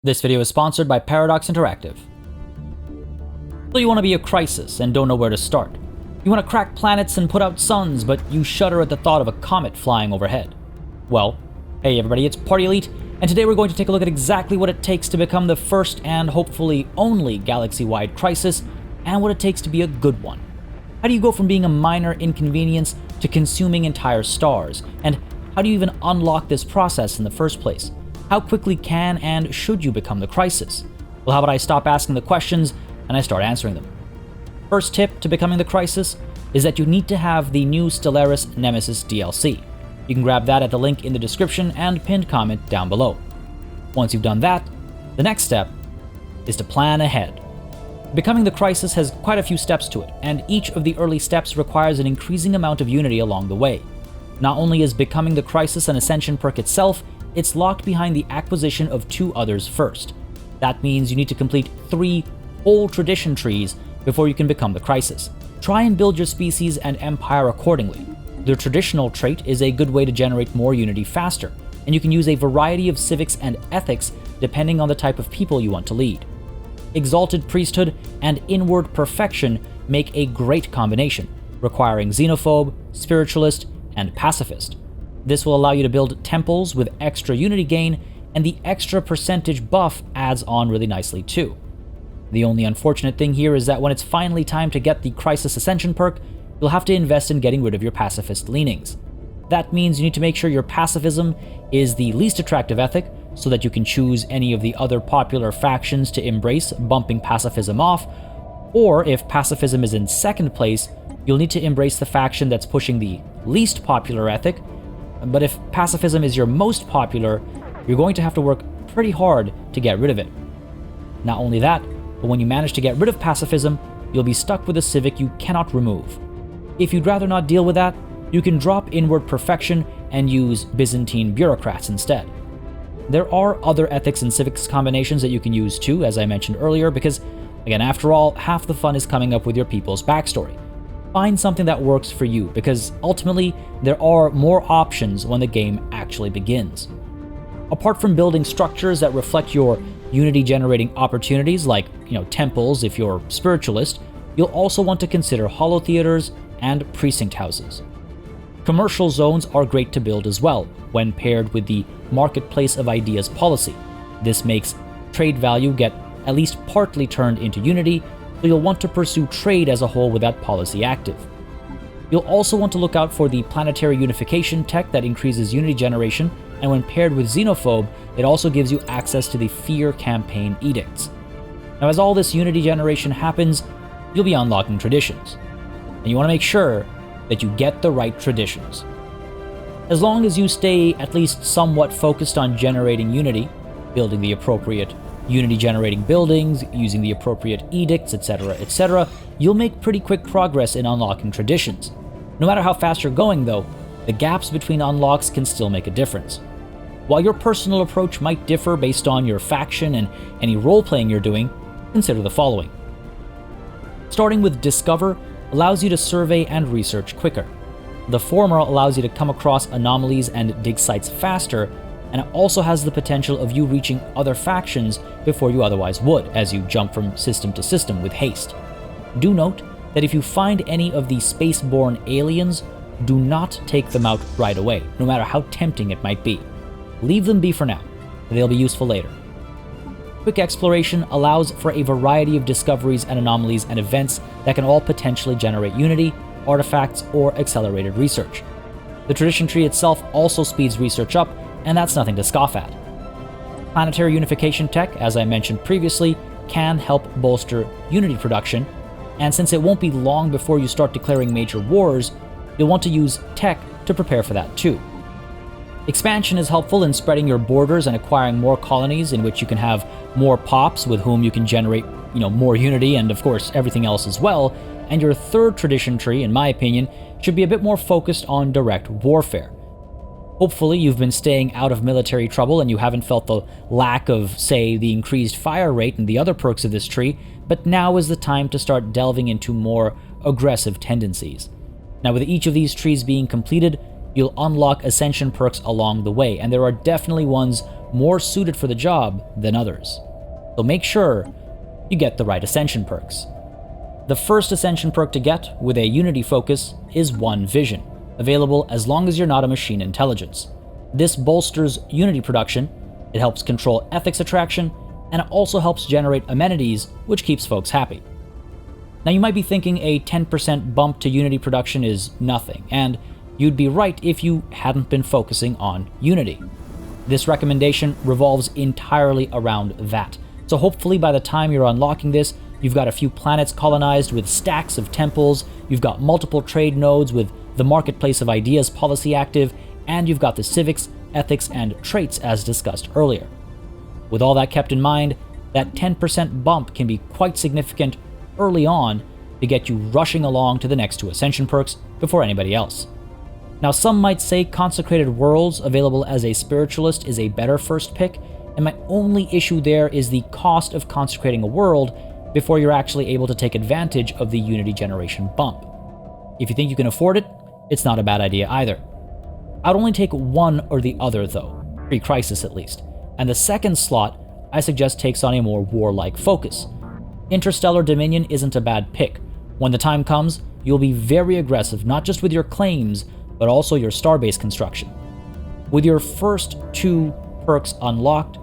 This video is sponsored by Paradox Interactive. So you want to be a crisis and don't know where to start. You want to crack planets and put out suns, but you shudder at the thought of a comet flying overhead. Well, hey everybody, it's Party Elite, and today we're going to take a look at exactly what it takes to become the first and hopefully only galaxy-wide crisis, and what it takes to be a good one. How do you go from being a minor inconvenience to consuming entire stars? And how do you even unlock this process in the first place? How quickly can and should you become the crisis? Well, how about I stop asking the questions and I start answering them? First tip to becoming the crisis is that you need to have the new Stellaris Nemesis DLC. You can grab that at the link in the description and pinned comment down below. Once you've done that, the next step is to plan ahead. Becoming the crisis has quite a few steps to it, and each of the early steps requires an increasing amount of unity along the way. Not only is becoming the crisis an Ascension perk itself, it's locked behind the acquisition of 2 others first. That means you need to complete 3 whole tradition trees before you can become the crisis. Try and build your species and empire accordingly. The traditional trait is a good way to generate more unity faster, and you can use a variety of civics and ethics depending on the type of people you want to lead. Exalted priesthood and inward perfection make a great combination, requiring xenophobe, spiritualist, and pacifist. This will allow you to build temples with extra unity gain, and the extra percentage buff adds on really nicely too. The only unfortunate thing here is that when it's finally time to get the Crisis Ascension perk, you'll have to invest in getting rid of your pacifist leanings. That means you need to make sure your pacifism is the least attractive ethic, so that you can choose any of the other popular factions to embrace, bumping pacifism off, or if pacifism is in second place, you'll need to embrace the faction that's pushing the least popular ethic. But if pacifism is your most popular, you're going to have to work pretty hard to get rid of it. Not only that, but when you manage to get rid of pacifism, you'll be stuck with a civic you cannot remove. If you'd rather not deal with that, you can drop inward perfection and use Byzantine bureaucrats instead. There are other ethics and civics combinations that you can use too, as I mentioned earlier, because, again, after all, half the fun is coming up with your people's backstory. Find something that works for you, because ultimately, there are more options when the game actually begins. Apart from building structures that reflect your unity-generating opportunities, like, temples if you're spiritualist, you'll also want to consider holotheaters and precinct houses. Commercial zones are great to build as well, when paired with the Marketplace of Ideas policy. This makes trade value get at least partly turned into unity, so you'll want to pursue trade as a whole with that policy active. You'll also want to look out for the planetary unification tech that increases unity generation, and when paired with xenophobe, it also gives you access to the fear campaign edicts. Now, as all this unity generation happens, you'll be unlocking traditions, and you want to make sure that you get the right traditions. As long as you stay at least somewhat focused on generating unity, building the appropriate unity-generating buildings, using the appropriate edicts, etc., you'll make pretty quick progress in unlocking traditions. No matter how fast you're going, though, the gaps between unlocks can still make a difference. While your personal approach might differ based on your faction and any role-playing you're doing, consider the following. Starting with Discover allows you to survey and research quicker. The former allows you to come across anomalies and dig sites faster, and it also has the potential of you reaching other factions before you otherwise would, as you jump from system to system with haste. Do note that if you find any of the spaceborne aliens, do not take them out right away, no matter how tempting it might be. Leave them be for now, they'll be useful later. Quick exploration allows for a variety of discoveries and anomalies and events that can all potentially generate unity, artifacts, or accelerated research. The tradition tree itself also speeds research up, and that's nothing to scoff at. Planetary unification tech, as I mentioned previously, can help bolster unity production, and since it won't be long before you start declaring major wars, you'll want to use tech to prepare for that too. Expansion is helpful in spreading your borders and acquiring more colonies in which you can have more pops with whom you can generate, more unity and of course everything else as well, and your third tradition tree, in my opinion, should be a bit more focused on direct warfare. Hopefully you've been staying out of military trouble and you haven't felt the lack of, say, the increased fire rate and the other perks of this tree, but now is the time to start delving into more aggressive tendencies. Now, with each of these trees being completed, you'll unlock Ascension perks along the way, and there are definitely ones more suited for the job than others. So make sure you get the right Ascension perks. The first Ascension perk to get, with a Unity focus, is One Vision, available as long as you're not a machine intelligence. This bolsters Unity production, it helps control ethics attraction, and it also helps generate amenities, which keeps folks happy. Now you might be thinking a 10% bump to Unity production is nothing, and you'd be right if you hadn't been focusing on Unity. This recommendation revolves entirely around that, so hopefully by the time you're unlocking this, you've got a few planets colonized with stacks of temples, you've got multiple trade nodes with the Marketplace of Ideas policy active, and you've got the civics, ethics, and traits as discussed earlier. With all that kept in mind, that 10% bump can be quite significant early on to get you rushing along to the next two Ascension perks before anybody else. Now some might say Consecrated Worlds available as a Spiritualist is a better first pick, and my only issue there is the cost of consecrating a world before you're actually able to take advantage of the Unity generation bump. If you think you can afford it, it's not a bad idea either. I'd only take one or the other though, pre-Crisis at least, and the second slot I suggest takes on a more warlike focus. Interstellar Dominion isn't a bad pick. When the time comes, you'll be very aggressive not just with your claims, but also your starbase construction. With your first two perks unlocked,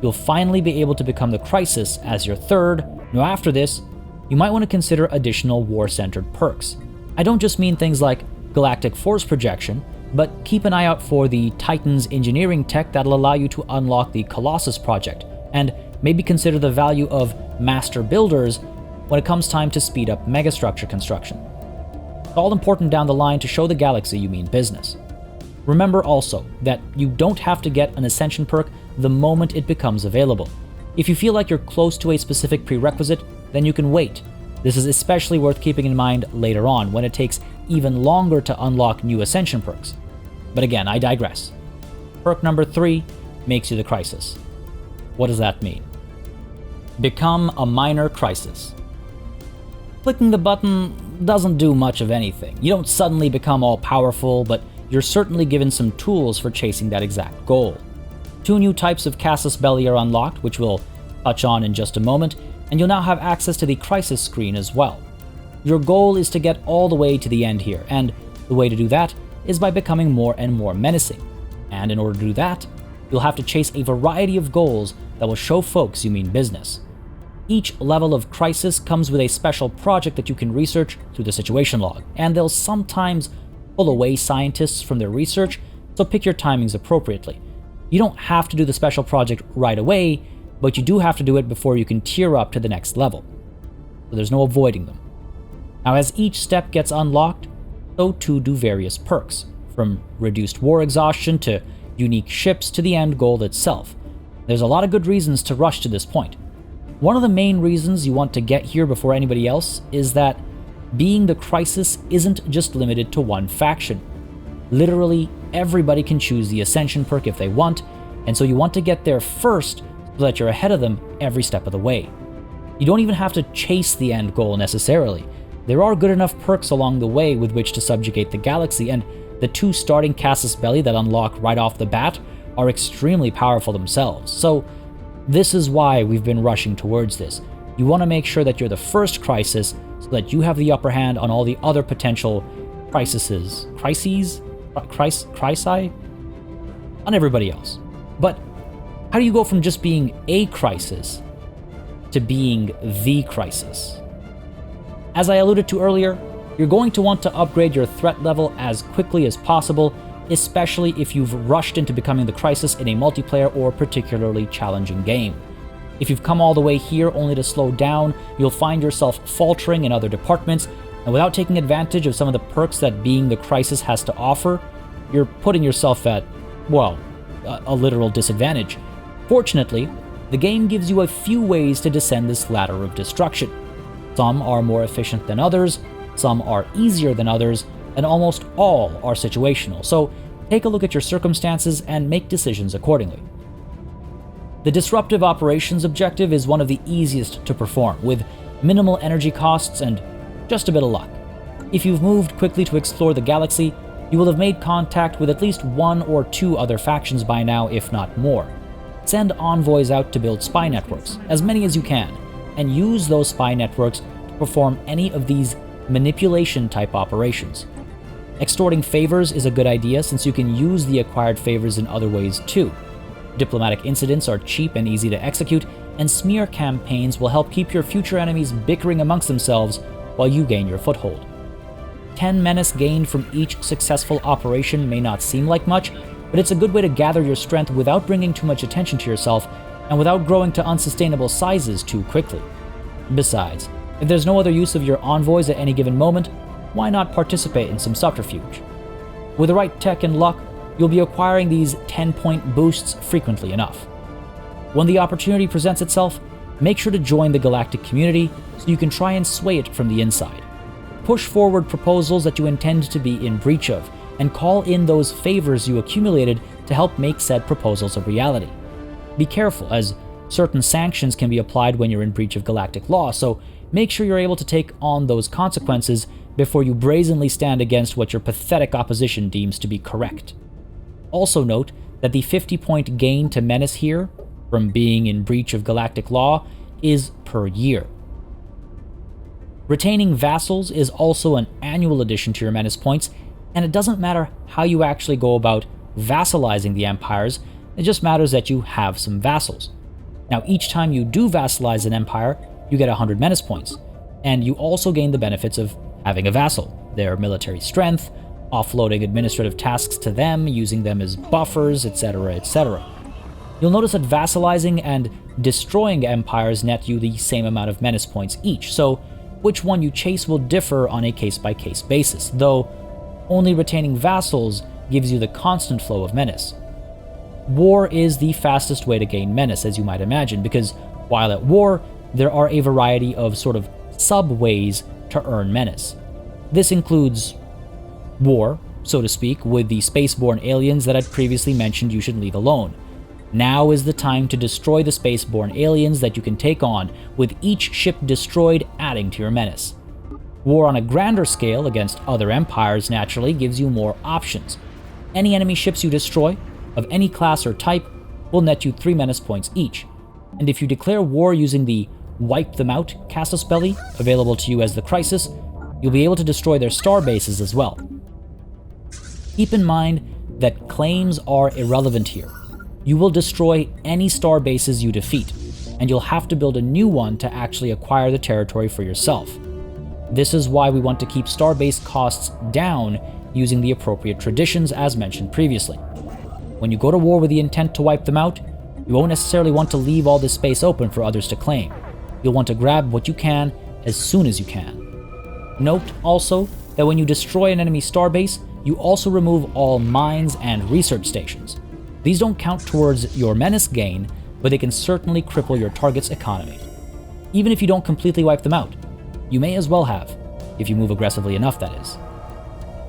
you'll finally be able to become the Crisis as your third. Now after this, you might want to consider additional war-centered perks. I don't just mean things like galactic force projection, but keep an eye out for the Titan's engineering tech that'll allow you to unlock the Colossus project, and maybe consider the value of master builders when it comes time to speed up megastructure construction. It's all important down the line to show the galaxy you mean business. Remember also that you don't have to get an Ascension perk the moment it becomes available. If you feel like you're close to a specific prerequisite, then you can wait. This is especially worth keeping in mind later on, when it takes even longer to unlock new Ascension perks. But again, I digress. Perk number 3 makes you the Crisis. What does that mean? Become a minor Crisis. Clicking the button doesn't do much of anything. You don't suddenly become all-powerful, but you're certainly given some tools for chasing that exact goal. 2 new types of Casus Belli are unlocked, which we'll touch on in just a moment, and you'll now have access to the Crisis screen as well. Your goal is to get all the way to the end here, and the way to do that is by becoming more and more menacing. And in order to do that, you'll have to chase a variety of goals that will show folks you mean business. Each level of Crisis comes with a special project that you can research through the situation log, and they'll sometimes pull away scientists from their research, so pick your timings appropriately. You don't have to do the special project right away, but you do have to do it before you can tier up to the next level. So there's no avoiding them. Now as each step gets unlocked, so too do various perks, from reduced war exhaustion to unique ships to the end goal itself. There's a lot of good reasons to rush to this point. One of the main reasons you want to get here before anybody else is that being the Crisis isn't just limited to one faction. Literally, everybody can choose the Ascension perk if they want, and so you want to get there first so that you're ahead of them every step of the way. You don't even have to chase the end goal necessarily. There are good enough perks along the way with which to subjugate the galaxy, and the 2 starting Casus Belli that unlock right off the bat are extremely powerful themselves. So this is why we've been rushing towards this. You want to make sure that you're the first Crisis so that you have the upper hand on all the other potential crises, on everybody else. But how do you go from just being a Crisis to being the Crisis? As I alluded to earlier, you're going to want to upgrade your threat level as quickly as possible, especially if you've rushed into becoming the Crisis in a multiplayer or particularly challenging game. If you've come all the way here only to slow down, you'll find yourself faltering in other departments, and without taking advantage of some of the perks that being the Crisis has to offer, you're putting yourself at, well, a literal disadvantage. Fortunately, the game gives you a few ways to descend this ladder of destruction. Some are more efficient than others, some are easier than others, and almost all are situational, so take a look at your circumstances and make decisions accordingly. The Disruptive Operations objective is one of the easiest to perform, with minimal energy costs and just a bit of luck. If you've moved quickly to explore the galaxy, you will have made contact with at least 1 or 2 other factions by now, if not more. Send envoys out to build spy networks, as many as you can, and use those spy networks to perform any of these manipulation-type operations. Extorting favors is a good idea since you can use the acquired favors in other ways too. Diplomatic incidents are cheap and easy to execute, and smear campaigns will help keep your future enemies bickering amongst themselves while you gain your foothold. 10 menace gained from each successful operation may not seem like much, but it's a good way to gather your strength without bringing too much attention to yourself and without growing to unsustainable sizes too quickly. Besides, if there's no other use of your envoys at any given moment, why not participate in some subterfuge? With the right tech and luck, you'll be acquiring these 10-point boosts frequently enough. When the opportunity presents itself, make sure to join the galactic community so you can try and sway it from the inside. Push forward proposals that you intend to be in breach of, and call in those favors you accumulated to help make said proposals a reality. Be careful, as certain sanctions can be applied when you're in breach of galactic law, so make sure you're able to take on those consequences before you brazenly stand against what your pathetic opposition deems to be correct. Also note that the 50-point gain to Menace here, from being in breach of galactic law, is per year. Retaining vassals is also an annual addition to your Menace points, and it doesn't matter how you actually go about vassalizing the empires, it just matters that you have some vassals. Now, each time you do vassalize an empire, you get 100 Menace points, and you also gain the benefits of having a vassal, their military strength, offloading administrative tasks to them, using them as buffers, etc., etc. You'll notice that vassalizing and destroying empires net you the same amount of Menace points each, so which one you chase will differ on a case-by-case basis, though only retaining vassals gives you the constant flow of Menace. War is the fastest way to gain Menace, as you might imagine, because while at war, there are a variety of sort of sub-ways to earn Menace. This includes war, so to speak, with the spaceborne aliens that I'd previously mentioned you should leave alone. Now is the time to destroy the spaceborne aliens that you can take on, with each ship destroyed adding to your Menace. War on a grander scale against other empires naturally gives you more options. Any enemy ships you destroy, of any class or type, will net you 3 Menace points each, and if you declare war using the Wipe Them Out casus belli, available to you as the Crisis, you'll be able to destroy their star bases as well. Keep in mind that claims are irrelevant here. You will destroy any star bases you defeat, and you'll have to build a new one to actually acquire the territory for yourself. This is why we want to keep starbase costs down using the appropriate traditions as mentioned previously. When you go to war with the intent to wipe them out, you won't necessarily want to leave all this space open for others to claim. You'll want to grab what you can as soon as you can. Note also that when you destroy an enemy starbase, you also remove all mines and research stations. These don't count towards your Menace gain, but they can certainly cripple your target's economy. Even if you don't completely wipe them out, you may as well have, if you move aggressively enough, that is.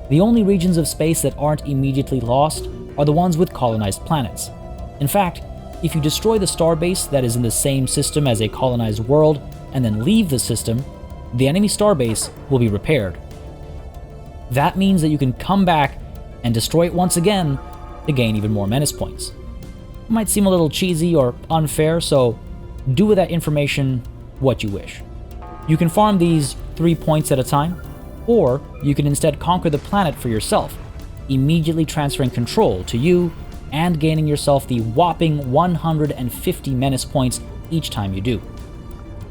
The only regions of space that aren't immediately lost are the ones with colonized planets. In fact, if you destroy the starbase that is in the same system as a colonized world and then leave the system, the enemy starbase will be repaired. That means that you can come back and destroy it once again to gain even more Menace points. It might seem a little cheesy or unfair, so do with that information what you wish. You can farm these 3 points at a time, or you can instead conquer the planet for yourself, immediately transferring control to you and gaining yourself the whopping 150 Menace points each time you do.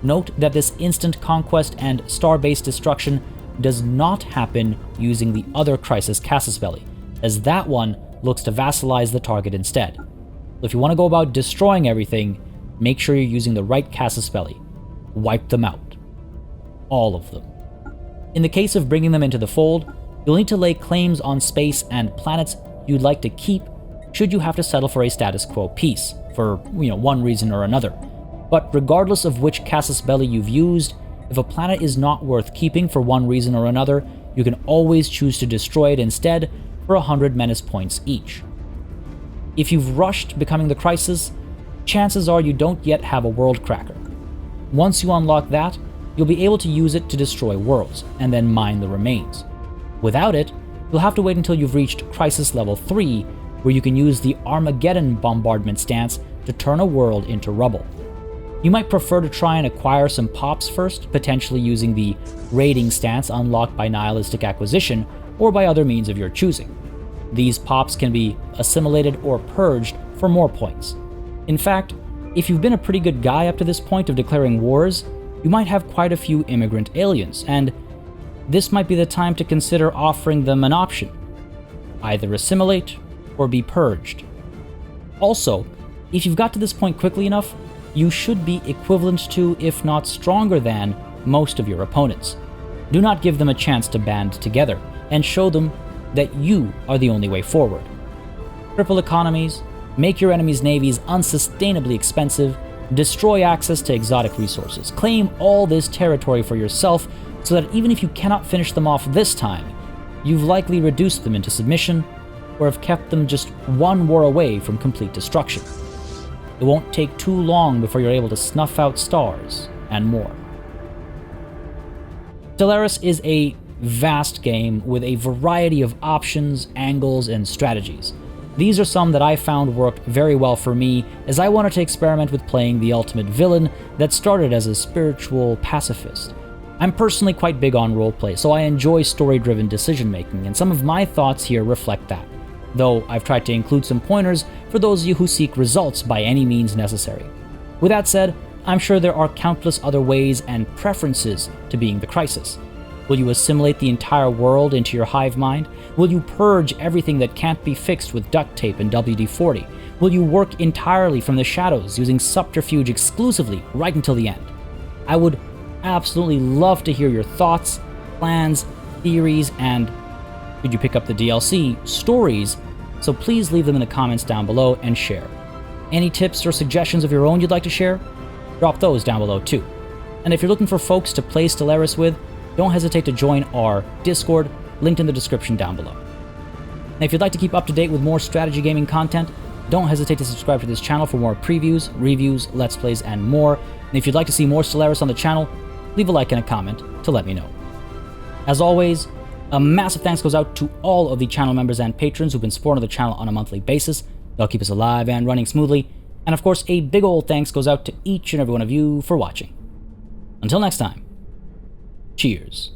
Note that this instant conquest and starbase destruction does not happen using the other Crisis casus belli, as that one looks to vassalize the target instead. If you want to go about destroying everything, make sure you're using the right casus belli. Wipe them out. All of them. In the case of bringing them into the fold, you'll need to lay claims on space and planets you'd like to keep should you have to settle for a status quo peace, for one reason or another. But regardless of which casus belli you've used, if a planet is not worth keeping for one reason or another, you can always choose to destroy it instead for 100 Menace points each. If you've rushed becoming the Crisis, chances are you don't yet have a world cracker. Once you unlock that, you'll be able to use it to destroy worlds, and then mine the remains. Without it, you'll have to wait until you've reached Crisis level 3, where you can use the Armageddon bombardment stance to turn a world into rubble. You might prefer to try and acquire some pops first, potentially using the raiding stance unlocked by nihilistic acquisition or by other means of your choosing. These pops can be assimilated or purged for more points. In fact, if you've been a pretty good guy up to this point of declaring wars, you might have quite a few immigrant aliens, and this might be the time to consider offering them an option. Either assimilate or be purged. Also, if you've got to this point quickly enough, you should be equivalent to, if not stronger than, most of your opponents. Do not give them a chance to band together, and show them that you are the only way forward. Cripple economies, make your enemies' navies unsustainably expensive, destroy access to exotic resources, claim all this territory for yourself so that even if you cannot finish them off this time, you've likely reduced them into submission or have kept them just one war away from complete destruction. It won't take too long before you're able to snuff out stars and more. Stellaris is a vast game with a variety of options, angles, and strategies. These are some that I found worked very well for me, as I wanted to experiment with playing the ultimate villain that started as a spiritual pacifist. I'm personally quite big on roleplay, so I enjoy story-driven decision-making, and some of my thoughts here reflect that, though I've tried to include some pointers for those of you who seek results by any means necessary. With that said, I'm sure there are countless other ways and preferences to being the Crisis. Will you assimilate the entire world into your hive mind? Will you purge everything that can't be fixed with duct tape and WD-40? Will you work entirely from the shadows using subterfuge exclusively right until the end? I would absolutely love to hear your thoughts, plans, theories, and, should you pick up the DLC, stories, so please leave them in the comments down below and share. Any tips or suggestions of your own you'd like to share? Drop those down below too. And if you're looking for folks to play Stellaris with, don't hesitate to join our Discord, linked in the description down below. And if you'd like to keep up to date with more strategy gaming content, don't hesitate to subscribe to this channel for more previews, reviews, let's plays, and more. And if you'd like to see more Stellaris on the channel, leave a like and a comment to let me know. As always, a massive thanks goes out to all of the channel members and patrons who've been supporting the channel on a monthly basis. They'll keep us alive and running smoothly. And of course, a big old thanks goes out to each and every one of you for watching. Until next time, cheers.